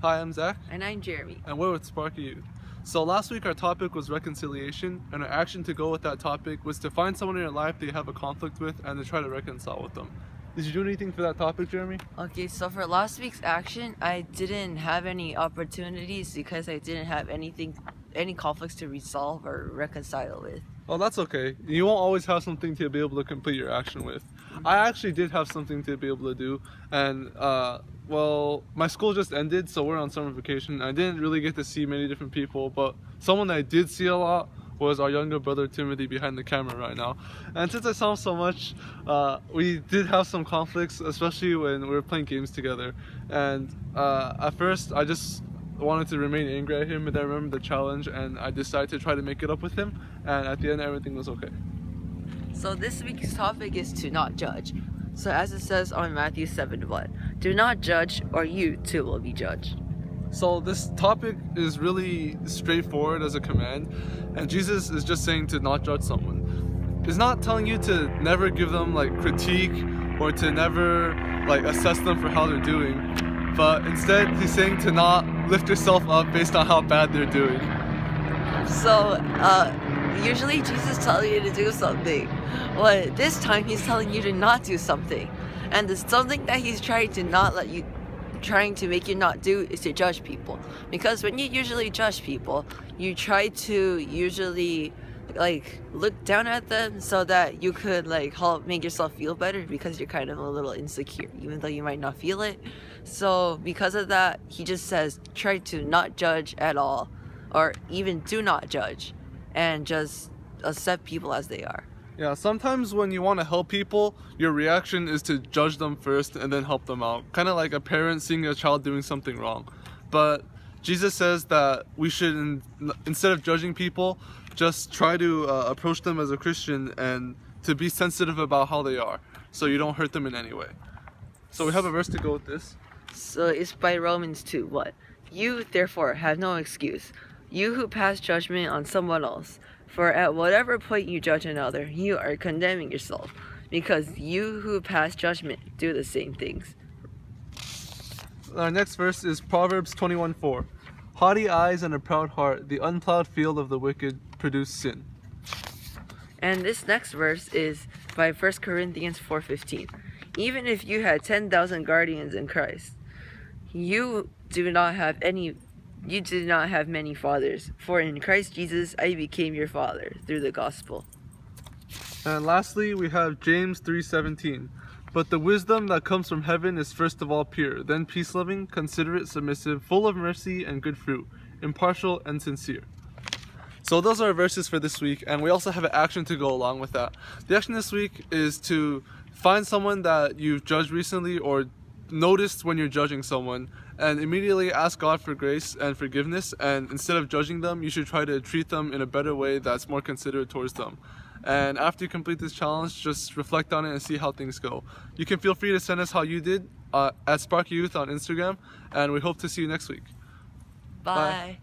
Hi, I'm Zach. And I'm Jeremy. And we're with Sparky Youth. So last week our topic was reconciliation, and our action to go with that topic was to find someone in your life that you have a conflict with and to try to reconcile with them. Did you do anything for that topic, Jeremy? Okay, so for last week's action, I didn't have any opportunities because I didn't have any conflicts to resolve or reconcile with. Well, that's okay. You won't always have something to be able to complete your action with. I actually did have something to be able to do, and well, my school just ended, so we're on summer vacation. I didn't really get to see many different people, but someone that I did see a lot was our younger brother Timothy behind the camera right now. And since I saw him so much, we did have some conflicts, especially when we were playing games together. And at first, I just wanted to remain angry at him, but I remembered the challenge, and I decided to try to make it up with him. And at the end, everything was okay. So this week's topic is to not judge. So as it says on Matthew 7:1, do not judge, or you too will be judged. So this topic is really straightforward as a command, and Jesus is just saying to not judge someone. He's not telling you to never give them like critique or to never like assess them for how they're doing, but instead he's saying to not lift yourself up based on how bad they're doing. So usually Jesus tells you to do something, but this time he's telling you to not do something, and the something that he's trying to make you not do is to judge people. Because when you usually judge people, you try to usually like look down at them so that you could like help make yourself feel better, because you're kind of a little insecure even though you might not feel it. So because of that, he just says try to not judge at all, or even do not judge, and just accept people as they are. Yeah, sometimes when you want to help people, your reaction is to judge them first and then help them out. Kind of like a parent seeing a child doing something wrong. But Jesus says that we should, instead of judging people, just try to approach them as a Christian and to be sensitive about how they are, so you don't hurt them in any way. So we have a verse to go with this. So it's by Romans 2:1. You therefore have no excuse, you who pass judgment on someone else. For at whatever point you judge another, you are condemning yourself, because you who pass judgment do the same things. Our next verse is Proverbs 21:4. Haughty eyes and a proud heart, the unplowed field of the wicked produce sin. And this next verse is by 1 Corinthians 4:15. Even if you had 10,000 guardians in Christ, you do not have many fathers, for in Christ Jesus I became your father through the gospel. And lastly, we have James 3:17. But the wisdom that comes from heaven is first of all pure, then peace-loving, considerate, submissive, full of mercy and good fruit, impartial and sincere. So those are our verses for this week, and we also have an action to go along with that. The action this week is to find someone that you've judged recently or noticed when you're judging someone, and immediately ask God for grace and forgiveness, and instead of judging them, you should try to treat them in a better way that's more considerate towards them. And after you complete this challenge, just reflect on it and see how things go. You can feel free to send us how you did at Sparky Youth on Instagram, and we hope to see you next week. Bye.